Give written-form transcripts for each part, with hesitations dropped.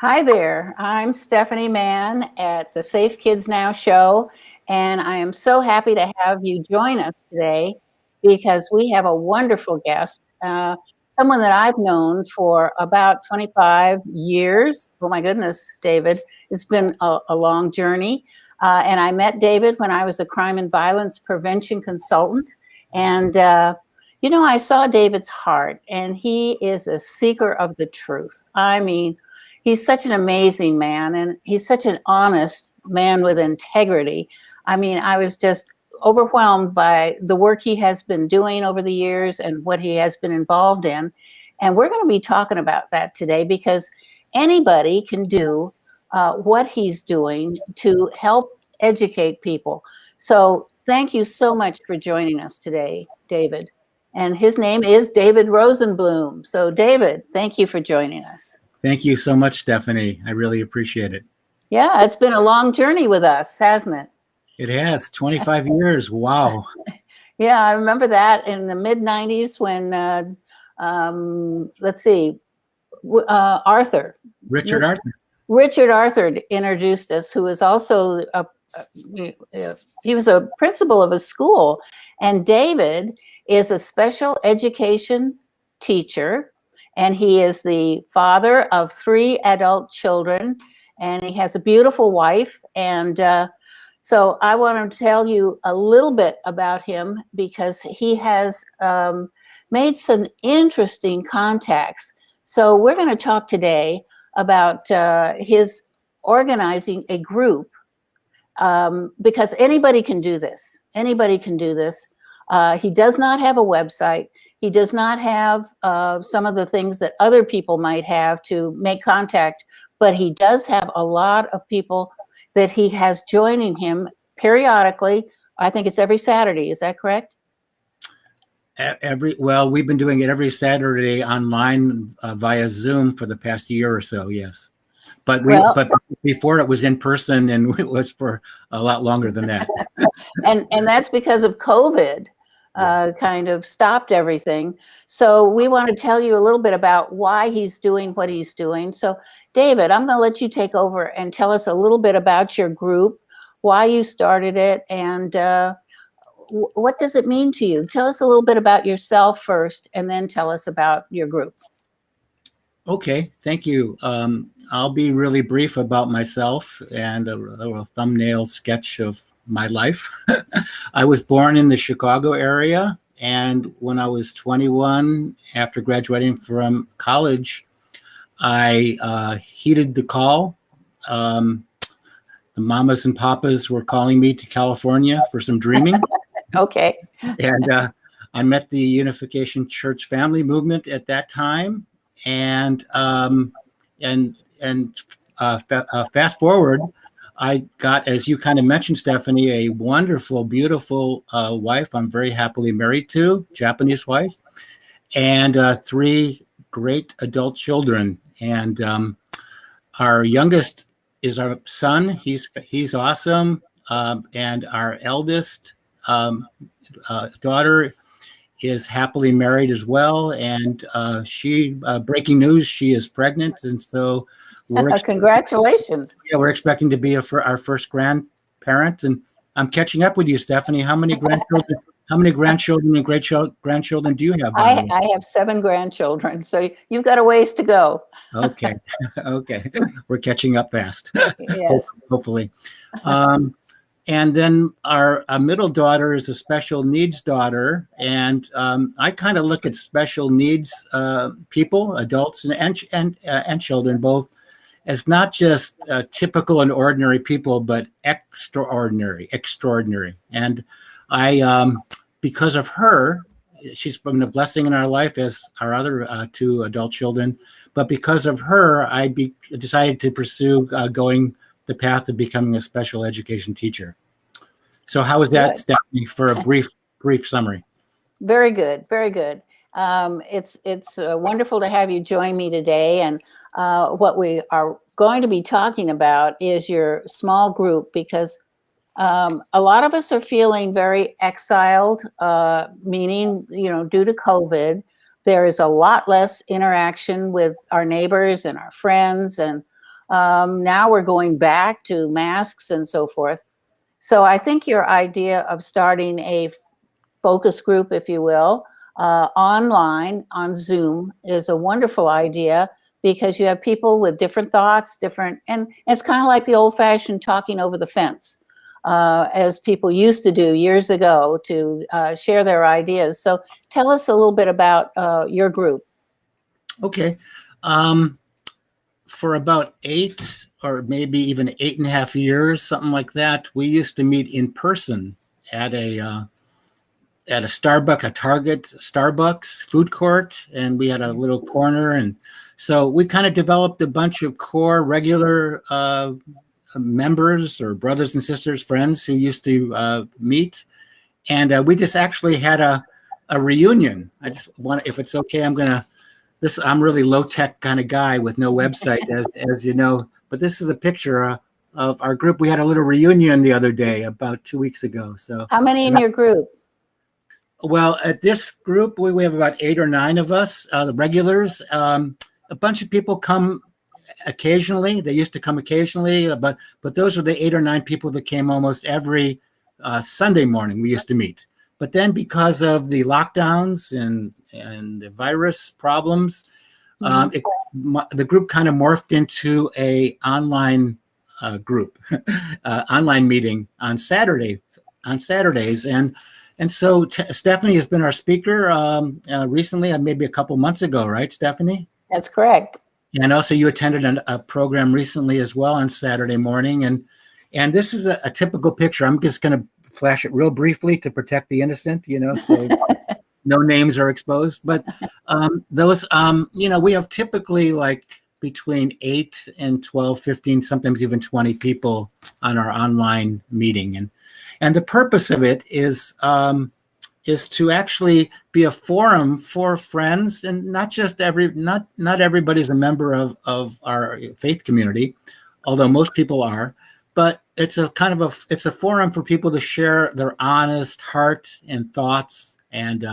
Hi there. I'm Stephanie Mann at the Safe Kids Now show, and I am so happy to have you join us today because we have a wonderful guest, someone that I've known for about 25 years. Oh my goodness, David. It's been a long journey. And I met David when I was a crime and violence prevention consultant. And, I saw David's heart, and he is a seeker of the truth. I mean, he's such an amazing man, and he's such an honest man with integrity. I mean, I was just overwhelmed by the work he has been doing over the years and what he has been involved in. And we're going to be talking about that today because anybody can do what he's doing to help educate people. So thank you so much for joining us today, David. And his name is David Rosenblum. So David, thank you for joining us. Thank you so much, Stephanie. I really appreciate it. Yeah, it's been a long journey with us, hasn't it? It has 25 years. Wow. Yeah, I remember that in the mid 90s when, let's see, Arthur. Richard Arthur introduced us, who was also, he was a principal of a school. And David is a special education teacher. And he is the father of 3 adult children, and he has a beautiful wife. And so I want to tell you a little bit about him because he has made some interesting contacts. So we're going to talk today about his organizing a group because anybody can do this. Anybody can do this. He does not have a website. He does not have some of the things that other people might have to make contact, but he does have a lot of people that he has joining him periodically. I think it's every Saturday. Is that correct? Well, we've been doing it every Saturday online via Zoom for the past year or so. Yes. But before it was in person, and it was for a lot longer than that. and that's because of COVID. Kind of stopped everything. So we want to tell you a little bit about why he's doing what he's doing. So David, I'm going to let you take over and tell us a little bit about your group, why you started it, and what does it mean to you? Tell us a little bit about yourself first, and then tell us about your group. Okay, thank you. I'll be really brief about myself and a thumbnail sketch of my life. I was born in the Chicago area, and when I was 21, after graduating from college, I heeded the call. The mamas and papas were calling me to California for some dreaming. Okay. And I met the Unification Church family movement at that time, and fast forward, I got, as you kind of mentioned, Stephanie, a wonderful, beautiful wife I'm very happily married to, Japanese wife, and 3 great adult children. And our youngest is our son. He's awesome. And our eldest daughter is happily married as well. And breaking news, she is pregnant. And so congratulations. Yeah, we're expecting to be our first grandparent, and I'm catching up with you, Stephanie. How many grandchildren and great grandchildren do you have? I have 7 grandchildren, so you've got a ways to go. Okay, okay, we're catching up fast. Yes, hopefully. And then our middle daughter is a special needs daughter, and I kind of look at special needs people, adults and children both, as not just typical and ordinary people, but extraordinary. And I, because of her, she's been a blessing in our life as our other 2 adult children. But because of her, I decided to pursue going the path of becoming a special education teacher. So how was that, Stephanie, for a brief summary? Very good, very good. It's wonderful to have you join me today. And what we are going to be talking about is your small group, because a lot of us are feeling very exiled, meaning, due to COVID, there is a lot less interaction with our neighbors and our friends. And Now we're going back to masks and so forth. So I think your idea of starting a focus group, if you will, online on Zoom is a wonderful idea because you have people with different thoughts, and it's kind of like the old fashioned talking over the fence, as people used to do years ago to share their ideas. So tell us a little bit about your group. Okay. For about 8 or maybe even 8.5 years, something like that, we used to meet in person at a Starbucks, a Target Starbucks food court, and we had a little corner. And so we kind of developed a bunch of core regular members or brothers and sisters, friends who used to meet. And we just actually had a reunion. I just want, if it's okay, I'm really low tech kind of guy with no website, as you know, but this is a picture of our group. We had a little reunion the other day, about 2 weeks ago. So how many in your group? Well, at this group, we have about 8 or 9 of us, the regulars. A bunch of people come occasionally. They used to come occasionally, but those are the 8 or 9 people that came almost every Sunday morning we used to meet. But then because of the lockdowns and the virus problems, the group kind of morphed into a online group, online meeting on Saturdays. And so Stephanie has been our speaker recently, maybe a couple months ago, right, Stephanie? That's correct. And also you attended a program recently as well on Saturday morning. And this is a typical picture. I'm just going to flash it real briefly to protect the innocent, so no names are exposed. But those, we have typically like between 8 and 12, 15, sometimes even 20 people on our online meeting. And the purpose of it is to actually be a forum for friends, and not everybody's a member of our faith community, although most people are. But it's a forum for people to share their honest heart and thoughts and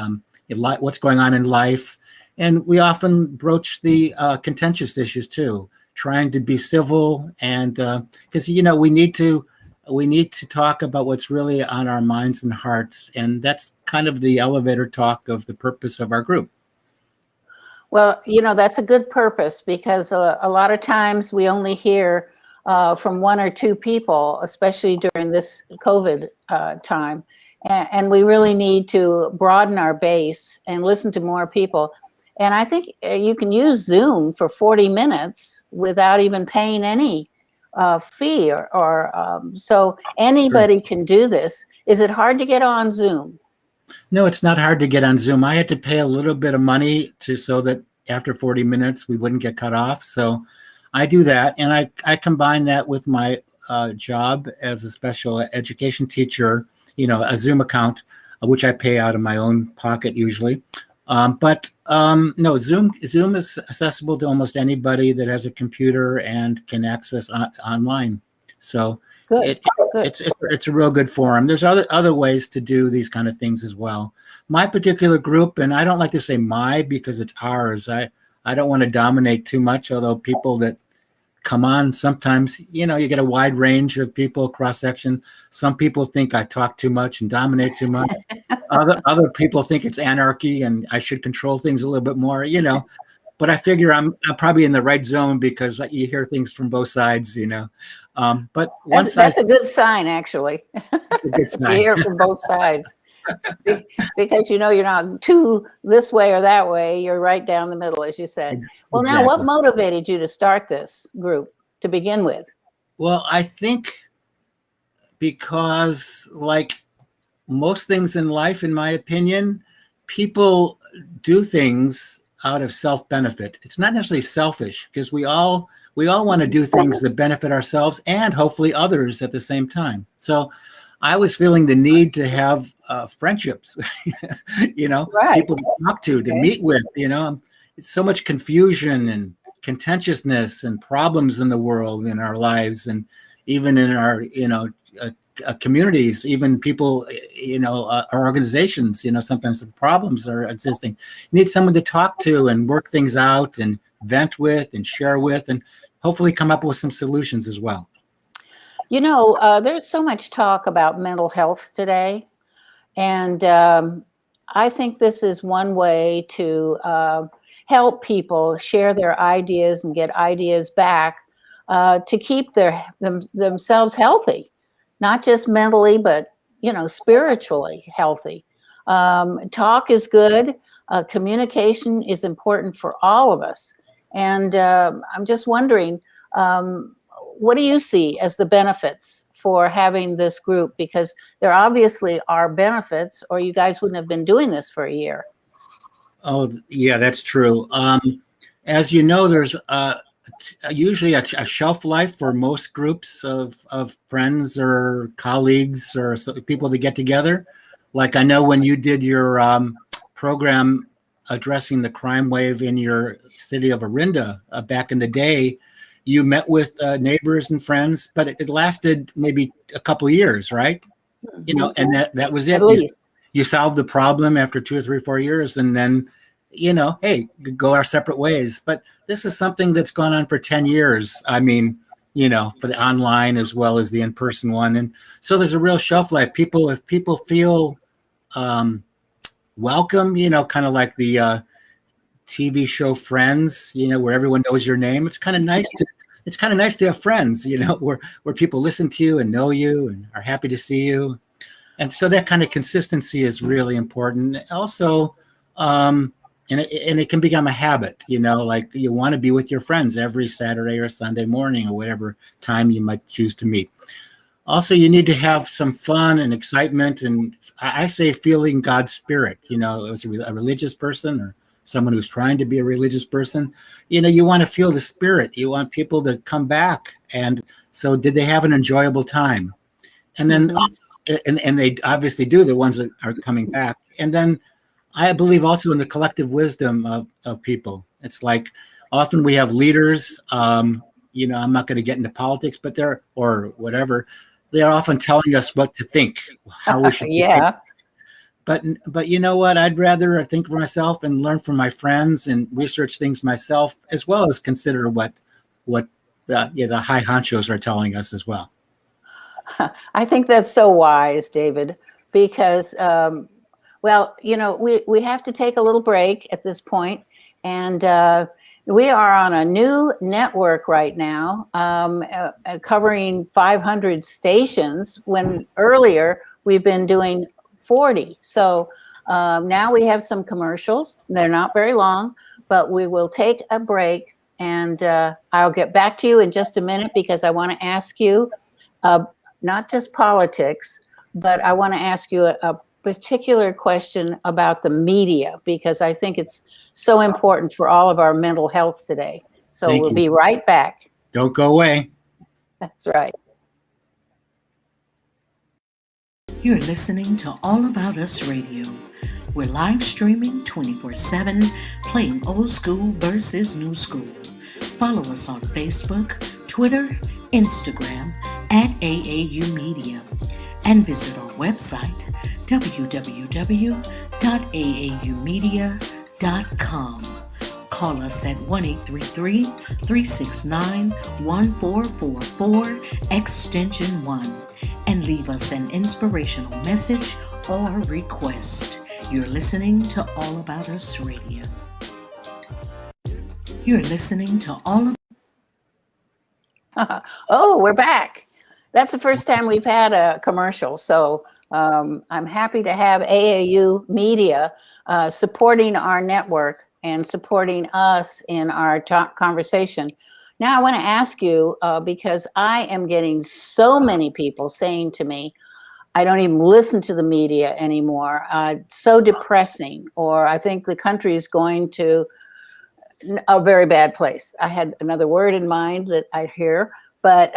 what's going on in life. And we often broach the contentious issues too, trying to be civil, and because we need to talk about what's really on our minds and hearts, and that's kind of the elevator talk of the purpose of our group. Well, that's a good purpose, because a lot of times we only hear from 1 or 2 people, especially during this COVID time. And we really need to broaden our base and listen to more people. And I think you can use Zoom for 40 minutes without even paying any fee so anybody can do this. Is it hard to get on Zoom? No, it's not hard to get on Zoom. I had to pay a little bit of money so that after 40 minutes we wouldn't get cut off. So I do that, and I combine that with my job as a special education teacher, a Zoom account, which I pay out of my own pocket usually. But no, Zoom is accessible to almost anybody that has a computer and can access online. So it's a real good forum. There's other ways to do these kind of things as well. My particular group, and I don't like to say my because it's ours. I don't want to dominate too much, although people that come on sometimes, you get a wide range of people, cross section. Some people think I talk too much and dominate too much. Other people think it's anarchy and I should control things a little bit more, But I figure I'm probably in the right zone because you hear things from both sides, But that's a good sign, actually. It's a good sign. You hear from both sides. Because you're not too this way or that way, you're right down the middle, as you said. Well, exactly. Now, what motivated you to start this group to begin with? Well, I think because, like most things in life, in my opinion, people do things out of self-benefit. It's not necessarily selfish, because we all want to do things that benefit ourselves and hopefully others at the same time. So I was feeling the need to have friendships, right. People to talk to meet with, It's so much confusion and contentiousness and problems in the world, in our lives, and even in our, communities, even people, our organizations, sometimes the problems are existing. You need someone to talk to and work things out and vent with and share with. And hopefully come up with some solutions as well. You know, there's so much talk about mental health today, and I think this is one way to help people share their ideas and get ideas back to keep themselves healthy, not just mentally, but spiritually healthy. Talk is good. Communication is important for all of us, and I'm just wondering. What do you see as the benefits for having this group? Because there obviously are benefits, or you guys wouldn't have been doing this for a year. Oh, yeah, that's true. As you know, there's usually a shelf life for most groups of friends or colleagues or people that get together. Like I know when you did your program addressing the crime wave in your city of Orinda back in the day, you met with neighbors and friends, but it lasted maybe a couple of years, right? Mm-hmm. And that was it. At least. You solved the problem after 2 or 3, 4 years, and then, hey, go our separate ways. But this is something that's gone on for 10 years. I mean, for the online as well as the in-person one. And so there's a real shelf life. If people feel welcome, kind of like the TV show Friends, where everyone knows your name. It's kind of nice to have friends, where people listen to you and know you and are happy to see you. And so that kind of consistency is really important. Also, and it can become a habit, like you want to be with your friends every Saturday or Sunday morning or whatever time you might choose to meet. Also, you need to have some fun and excitement. And I say feeling God's spirit, as a religious person or someone who's trying to be a religious person, you want to feel the spirit. You want people to come back. And so did they have an enjoyable time? And then, and they obviously do, the ones that are coming back. And then I believe also in the collective wisdom of people. It's like often we have leaders, I'm not going to get into politics, but or whatever. They're often telling us what to think, how we should yeah. think. But you know what? I'd rather think for myself and learn from my friends and research things myself, as well as consider what the high honchos are telling us as well. I think that's so wise, David, because we have to take a little break at this point, and we are on a new network right now, covering 500 stations. When earlier we've been doing 40. So now we have some commercials. They're not very long, but we will take a break, and I'll get back to you in just a minute because I want to ask you not just politics, but I want to ask you a particular question about the media, because I think it's so important for all of our mental health today. So we'll be right back. Don't go away. That's right. You're listening to All About Us Radio. We're live streaming 24/7, playing old school versus new school. Follow us on Facebook, Twitter, Instagram at AAU Media, and visit our website www.aaumedia.com. Call us at 1-833-369-1444 extension 1 and leave us an inspirational message or request. You're listening to All About Us Radio. You're listening to All Oh, we're back. That's the first time we've had a commercial. So I'm happy to have AAU Media supporting our network and supporting us in our conversation. Now I want to ask you, because I am getting so many people saying to me, I don't even listen to the media anymore. It's so depressing, or I think the country is going to a very bad place. I had another word in mind that I hear. But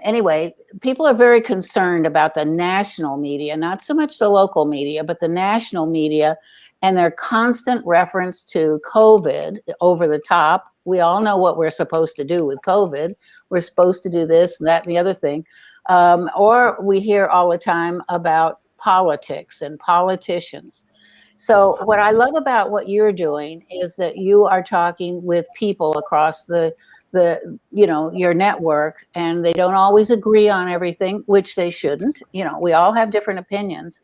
anyway, people are very concerned about the national media, not so much the local media, but the national media and their constant reference to COVID over the top. We all know what we're supposed to do with COVID. We're supposed to do this and that and the other thing. Or we hear all the time about politics and politicians. So what I love about what you're doing is that you are talking with people across the your network, and they don't always agree on everything, which they shouldn't. We all have different opinions,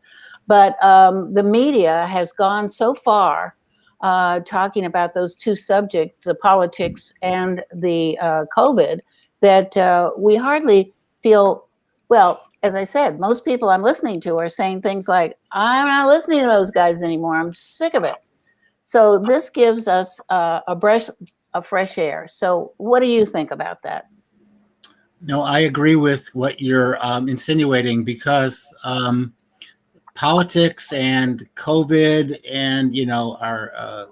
but the media has gone so far talking about those two subjects, the politics and the COVID, that we hardly feel, well, as I said, most people I'm listening to are saying things like, I'm not listening to those guys anymore. I'm sick of it. So this gives us a breath of fresh air. So what do you think about that? No, I agree with what you're insinuating, because politics and COVID and our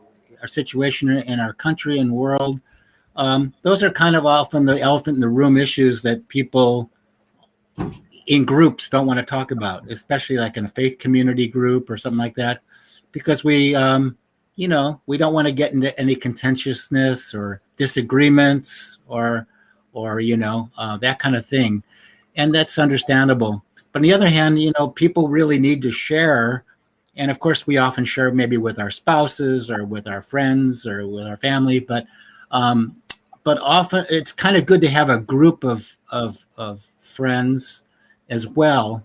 situation in our country and world, those are kind of often the elephant in the room issues that people in groups don't want to talk about, especially like in a faith community group or something like that, because we don't want to get into any contentiousness or disagreements or that kind of thing, and that's understandable. But on the other hand, people really need to share, and of course, we often share maybe with our spouses or with our friends or with our family, but often it's kind of good to have a group of friends as well,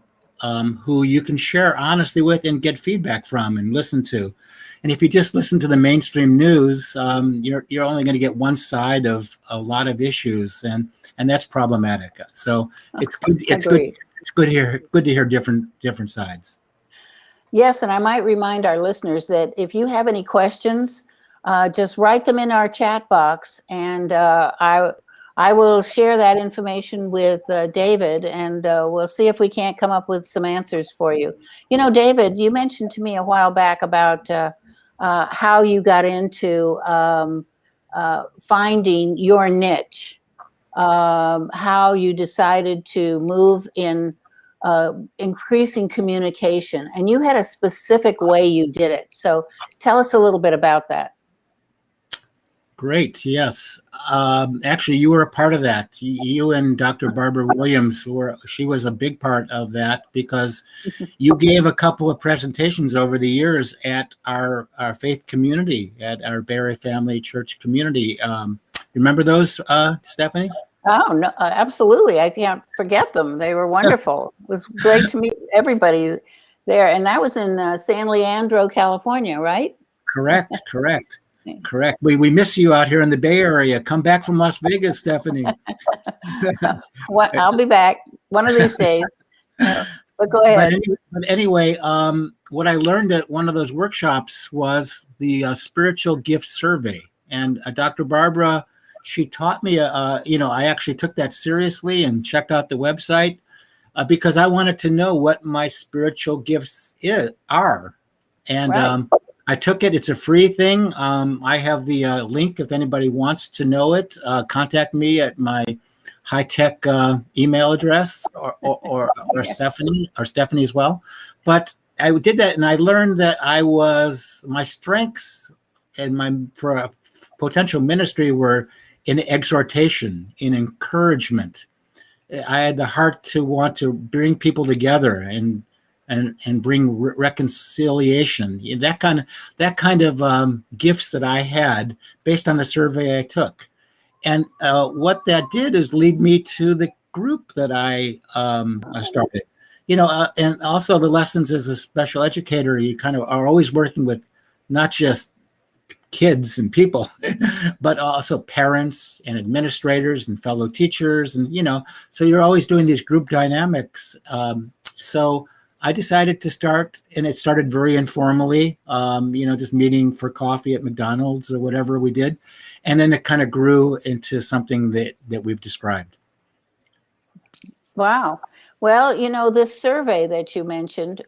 who you can share honestly with and get feedback from and listen to. And if you just listen to the mainstream news, you're only going to get one side of a lot of issues, and that's problematic. So it's good. It's good to hear different sides. Yes, and I might remind our listeners that if you have any questions, just write them in our chat box, and I will share that information with David, and we'll see if we can't come up with some answers for you. David, you mentioned to me a while back about how you got into finding your niche, how you decided to move in increasing communication, and you had a specific way you did it. So tell us a little bit about that. Great. Yes. Actually, you were a part of that. You and Dr. Barbara Williams she was a big part of that, because you gave a couple of presentations over the years at our faith community, at our Barry Family Church community. Remember those, Stephanie? Oh, no, absolutely. I can't forget them. They were wonderful. It was great to meet everybody there. And that was in San Leandro, California, right? Correct. We miss you out here in the Bay Area. Come back from Las Vegas, Stephanie. I'll be back one of these days. But go ahead. But anyway, what I learned at one of those workshops was the spiritual gift survey. And Dr. Barbara, she taught me, I actually took that seriously and checked out the website because I wanted to know what my spiritual gifts are. And right. I took it. It's a free thing. I have the link if anybody wants to know it. Contact me at my high-tech email address or Stephanie as well. But I did that, and I learned that my strengths and for a potential ministry were in exhortation, in encouragement. I had the heart to want to bring people together and bring reconciliation. That kind of gifts that I had based on the survey I took. And what that did is lead me to the group that I started. And also the lessons as a special educator, you kind of are always working with not just kids and people, but also parents and administrators and fellow teachers. And, so you're always doing these group dynamics. So I decided to start, and it started very informally, just meeting for coffee at McDonald's or whatever we did. And then it kind of grew into something that we've described. Wow. Well, this survey that you mentioned,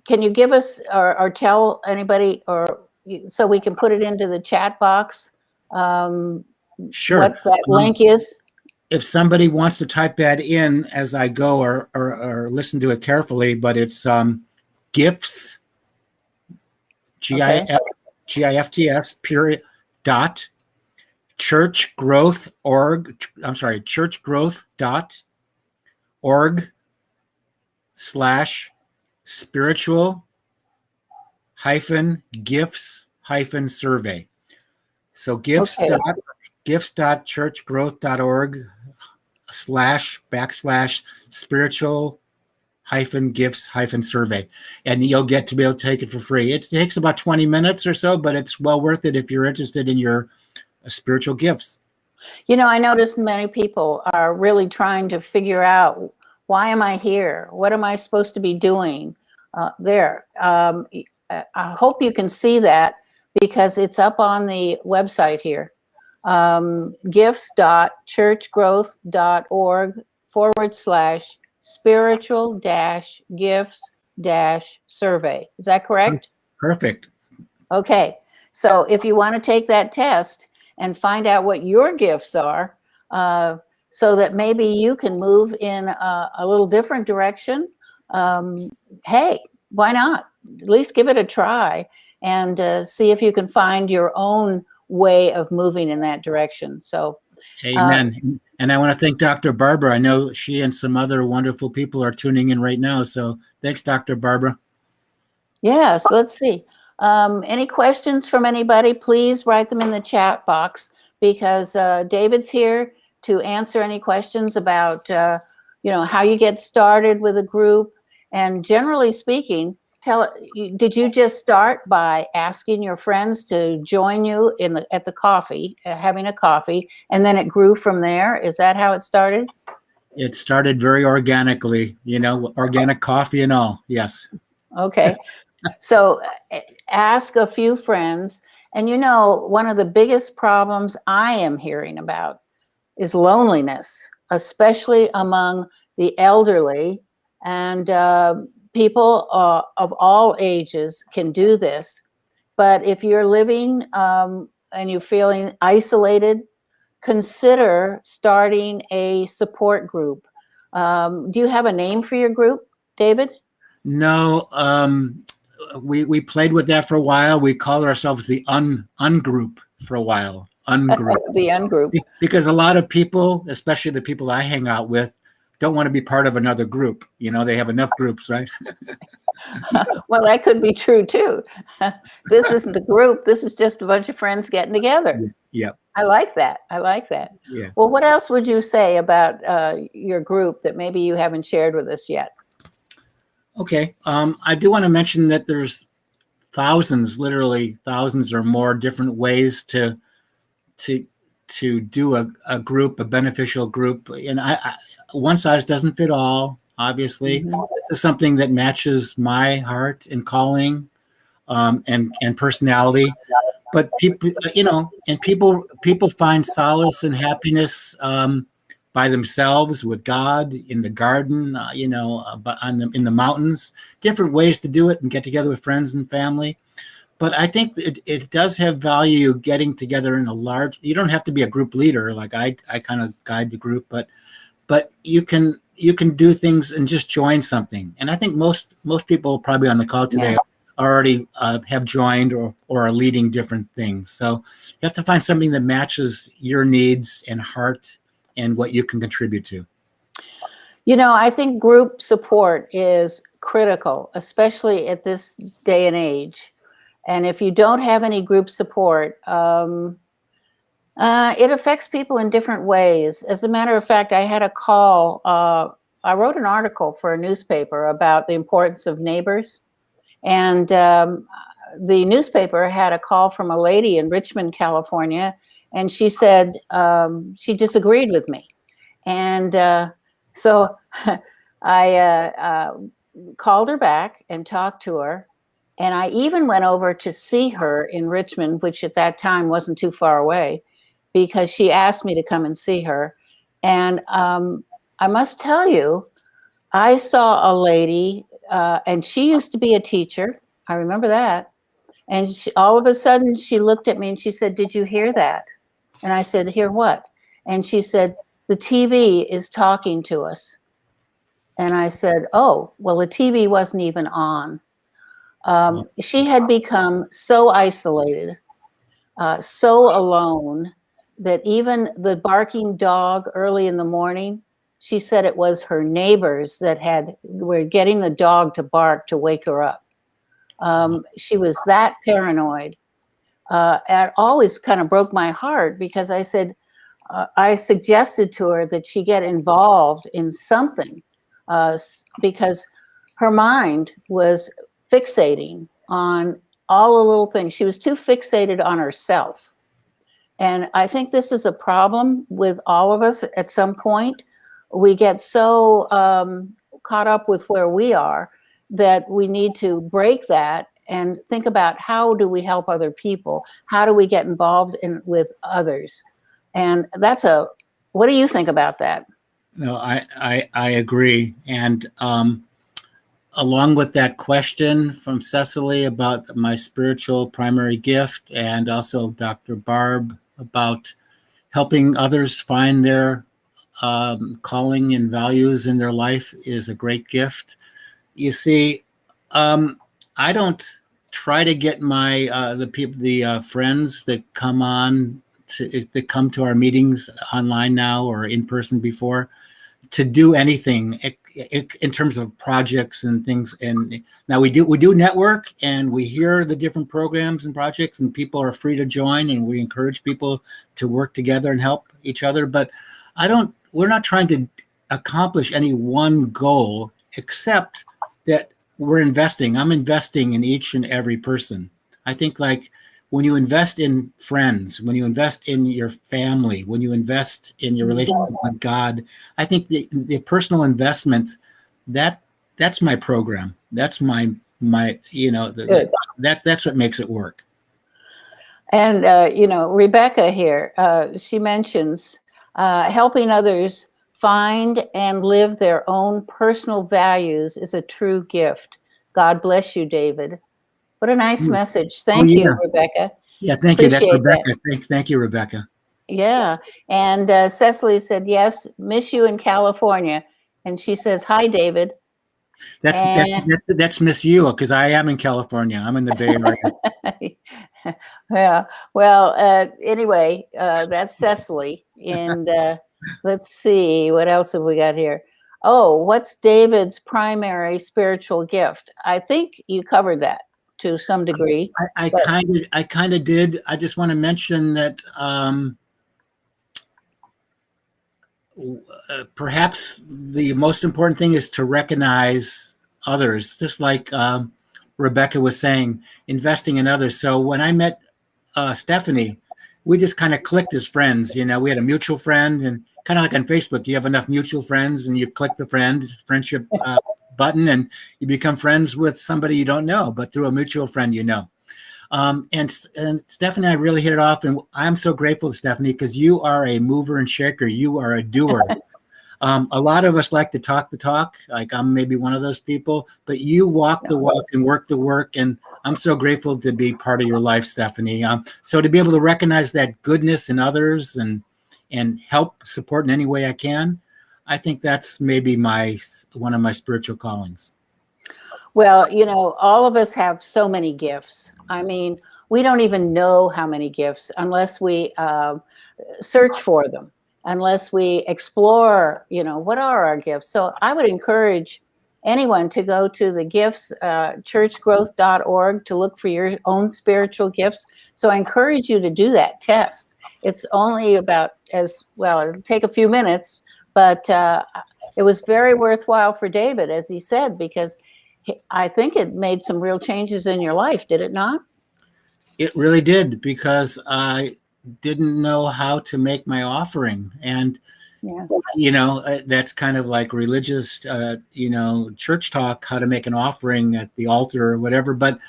can you give us or tell anybody, or so we can put it into the chat box, sure, what that link is? If somebody wants to type that in as I go or listen to it carefully, but it's gifts, GIFTS, period, dot, churchgrowth.org/spiritual-gifts-survey. So Okay. gifts.churchgrowth.org/spiritual gifts-survey, and you'll get to be able to take it for free. It takes about 20 minutes or so, but it's well worth it if you're interested in your spiritual gifts. You know, I noticed many people are really trying to figure out, why am I here? What am I supposed to be doing there? I hope you can see that, because it's up on the website here. gifts.churchgrowth.org/spiritual-gifts-survey. Is that correct? Perfect. Okay. So if you want to take that test and find out what your gifts are, so that maybe you can move in a little different direction, hey, why not? At least give it a try and see if you can find your own way of moving in that direction. So, Amen. And I want to thank Dr. Barbara. I know she and some other wonderful people are tuning in right now. So thanks, Dr. Barbara. yes, let's see. Any questions from anybody? Please write them in the chat box, because David's here to answer any questions about, how you get started with a group. And generally speaking, did you just start by asking your friends to join you at the coffee, having a coffee, and then it grew from there? Is that how it started? It started very organically, organic coffee and all. Yes. Okay. So ask a few friends. And one of the biggest problems I am hearing about is loneliness, especially among the elderly. And people of all ages can do this. But if you're living and you're feeling isolated, consider starting a support group. Do you have a name for your group, David? No, we played with that for a while. We called ourselves the ungroup for a while. Ungroup. The ungroup. Because a lot of people, especially the people I hang out with, don't want to be part of another group. They have enough groups, right? Well, that could be true too. This isn't a group. This is just a bunch of friends getting together. Yeah. I like that. Yeah. Well, what else would you say about your group that maybe you haven't shared with us yet? Okay. I do want to mention that there's literally thousands or more different ways to do a group, a beneficial group. And one size doesn't fit all, obviously. Mm-hmm. This is something that matches my heart and calling and personality. But people find solace and happiness by themselves, with God, in the garden, in the mountains, different ways to do it, and get together with friends and family. But I think it does have value getting together in a large. You don't have to be a group leader, like I kind of guide the group, but you can do things and just join something. And I think most people probably on the call today already have joined or are leading different things. So you have to find something that matches your needs and heart and what you can contribute to. I think group support is critical, especially at this day and age. And if you don't have any group support, it affects people in different ways. As a matter of fact, I had a call. I wrote an article for a newspaper about the importance of neighbors. And the newspaper had a call from a lady in Richmond, California, and she said she disagreed with me. And so I called her back and talked to her. And I even went over to see her in Richmond, which at that time wasn't too far away, because she asked me to come and see her. And I must tell you, I saw a lady, and she used to be a teacher. I remember that. And all of a sudden, she looked at me and she said, "Did you hear that?" And I said, "Hear what?" And she said, "The TV is talking to us." And I said, "Oh, well, the TV wasn't even on." She had become so isolated, so alone, that even the barking dog early in the morning, she said it was her neighbors that were getting the dog to bark to wake her up. She was that paranoid. it always kind of broke my heart because I said, I suggested to her that she get involved in something because her mind was fixating on all the little things. She was too fixated on herself. And I think this is a problem with all of us at some point. We get so caught up with where we are that we need to break that and think about how do we help other people? How do we get involved with others? And what do you think about that? No, I agree. And along with that question from Cecily about my spiritual primary gift, and also Dr. Barb about helping others find their calling and values in their life is a great gift. You see, I don't try to get my the friends that come on that come to our meetings online now or in person before to do anything in terms of projects and things. And now we do network, and we hear the different programs and projects, and people are free to join, and we encourage people to work together and help each other. But we're not trying to accomplish any one goal, except that I'm investing in each and every person. I think, like, when you invest in friends, when you invest in your family, when you invest in your relationship with God, I think the personal investments, that's my program. That's my that's what makes it work. And Rebecca here, she mentions helping others find and live their own personal values is a true gift. God bless you, David. What a nice message. Thank you, Rebecca. Yeah, thank you. That's Rebecca. Thank you, Rebecca. Yeah. And Cecily said, yes, miss you in California. And she says, hi, David. That's miss you, because I am in California. I'm in the Bay Area. Yeah. Well, anyway, that's Cecily. And let's see, what else have we got here? Oh, what's David's primary spiritual gift? I think you covered that to some degree. I kind of did. I just want to mention that perhaps the most important thing is to recognize others, just like Rebecca was saying, investing in others. So when I met Stephanie, we just kind of clicked as friends. We had a mutual friend, and kind of like on Facebook, you have enough mutual friends and you click the friendship button, and you become friends with somebody you don't know, but through a mutual friend, and Stephanie and I really hit it off, and I'm so grateful to Stephanie, because you are a mover and shaker. You are a doer. A lot of us like to talk the talk, like I'm maybe one of those people, but you walk the walk and work the work, and I'm so grateful to be part of your life, Stephanie. So to be able to recognize that goodness in others and help support in any way I can, I think that's maybe one of my spiritual callings. Well, all of us have so many gifts. I mean, we don't even know how many gifts unless we search for them, unless we explore, what are our gifts. So I would encourage anyone to go to the gifts, churchgrowth.org, to look for your own spiritual gifts. So I encourage you to do that test. It's only about it'll take a few minutes, but it was very worthwhile for David, as he said, because I think it made some real changes in your life, did it not? It really did, because I didn't know how to make my offering. And, that's kind of like religious, church talk, how to make an offering at the altar or whatever. But,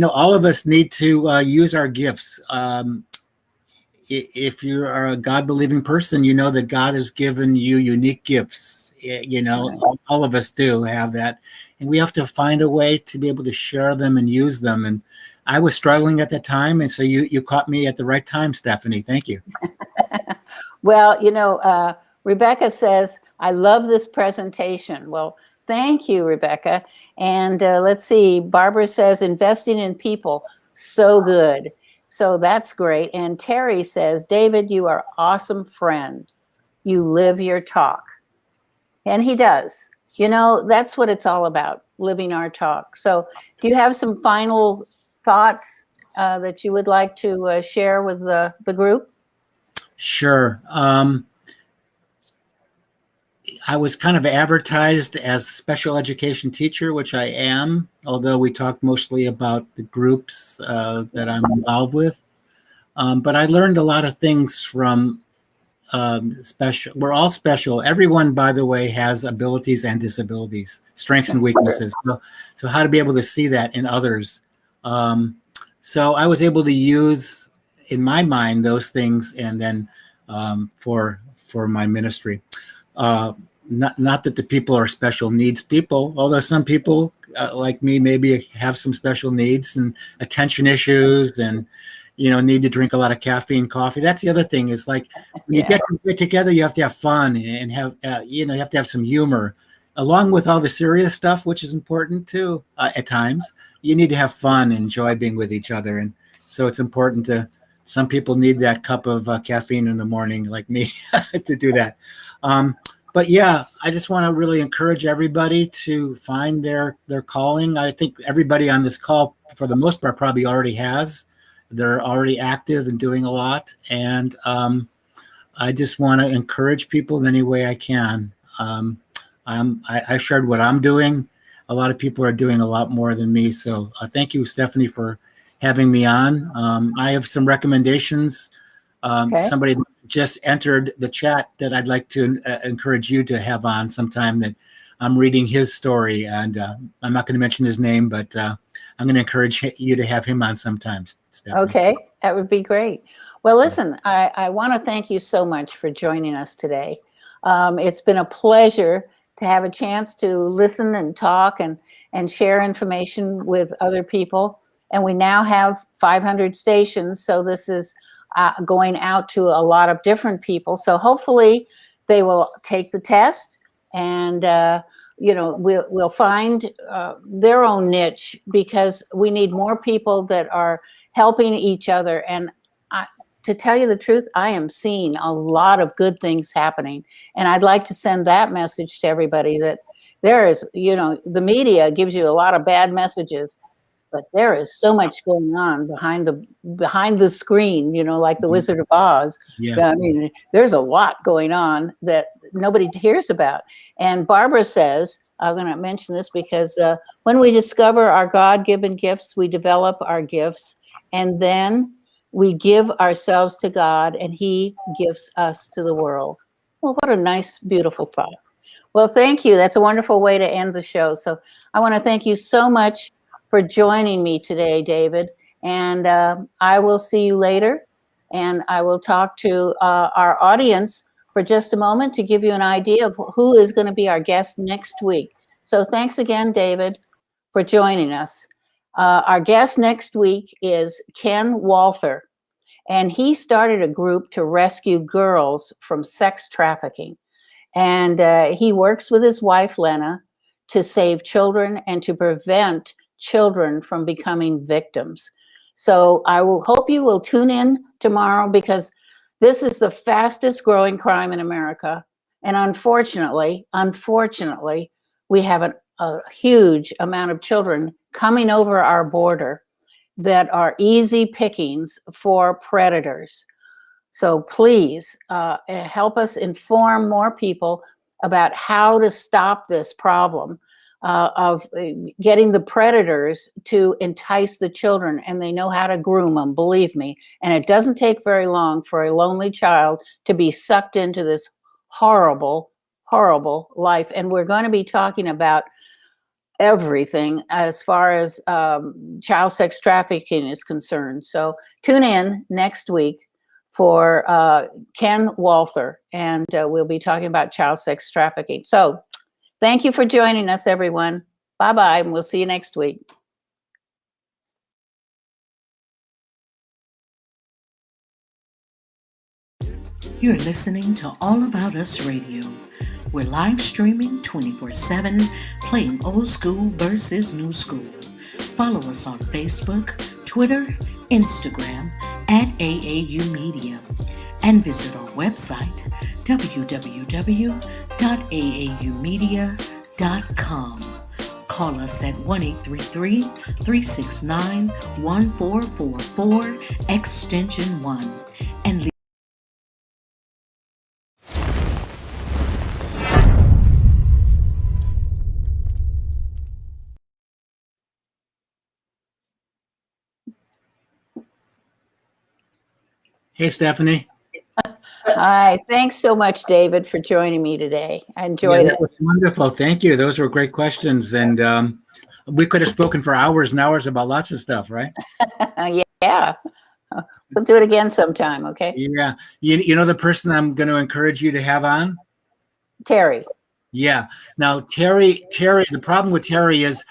all of us need to use our gifts. If you are a God-believing person, you know that God has given you unique gifts. All of us do have that. And we have to find a way to be able to share them and use them. And I was struggling at that time. And so you caught me at the right time, Stephanie. Thank you. Well, Rebecca says, I love this presentation. Well, thank you, Rebecca. And let's see, Barbara says, investing in people, so good. So that's great. And Terry says, David, you are an awesome friend. You live your talk. And he does. That's what it's all about, living our talk. So do you have some final thoughts that you would like to share with the group? Sure. I was kind of advertised as a special education teacher, which I am, although we talked mostly about the groups that I'm involved with. But I learned a lot of things from special. We're all special. Everyone, by the way, has abilities and disabilities, strengths and weaknesses. So how to be able to see that in others. So I was able to use, in my mind, those things, and then for my ministry. Not that the people are special needs people, although some people like me maybe have some special needs and attention issues and need to drink a lot of caffeine coffee. That's the other thing is like when you get together, you have to have fun and have you have to have some humor along with all the serious stuff, which is important too. At times you need to have fun and enjoy being with each other, and so it's important to. Some people need that cup of caffeine in the morning, like me, to do that. But yeah, I just want to really encourage everybody to find their calling. I think everybody on this call, for the most part, probably already has. They're already active and doing a lot. And I just want to encourage people in any way I can. I shared what I'm doing. A lot of people are doing a lot more than me. So thank you, Stephanie, for having me on. I have some recommendations. Somebody just entered the chat that I'd like to encourage you to have on sometime, that I'm reading his story, and I'm not going to mention his name, but I'm going to encourage you to have him on sometimes, Stephanie. Okay, that would be great. Well, listen, I want to thank you so much for joining us today. It's been a pleasure to have a chance to listen and talk and share information with other people. And we now have 500 stations, so this is going out to a lot of different people. So hopefully they will take the test, and we'll find their own niche, because we need more people that are helping each other. And to tell you the truth, I am seeing a lot of good things happening, and I'd like to send that message to everybody, that there is, the media gives you a lot of bad messages, but there is so much going on behind the screen, like the Wizard of Oz. Yes. I mean, there's a lot going on that nobody hears about. And Barbara says, I'm going to mention this because when we discover our God-given gifts, we develop our gifts, and then we give ourselves to God, and He gives us to the world. Well, what a nice, beautiful thought. Well, thank you. That's a wonderful way to end the show. So I want to thank you so much for joining me today, David. And I will see you later. And I will talk to our audience for just a moment to give you an idea of who is going to be our guest next week. So thanks again, David, for joining us. Our guest next week is Ken Walther, and he started a group to rescue girls from sex trafficking. And he works with his wife, Lena, to save children and to prevent children from becoming victims. So I will hope you will tune in tomorrow, because this is the fastest growing crime in America. And unfortunately, we have a huge amount of children coming over our border that are easy pickings for predators. So please help us inform more people about how to stop this problem of getting the predators to entice the children, and they know how to groom them, believe me. And it doesn't take very long for a lonely child to be sucked into this horrible, horrible life. And we're going to be talking about everything as far as child sex trafficking is concerned. So tune in next week for Ken Walther, and we'll be talking about child sex trafficking. So thank you for joining us, everyone. Bye-bye, and we'll see you next week. You're listening to All About Us Radio. We're live streaming 24/7, playing old school versus new school. Follow us on Facebook, Twitter, Instagram, at AAU Media, and visit our website, www.aaumedia.com. Call call us at 1-833-369-1444, extension 1, and Hey, Stephanie. Hi, thanks so much, David, for joining me today. I enjoyed That was wonderful. Thank you. Those were great questions. And we could have spoken for hours and hours about lots of stuff, right? it. Yeah, we'll do it again sometime, okay? Yeah. You know the person I'm going to encourage you to have on? Terry. Yeah. Now, Terry, the problem with Terry is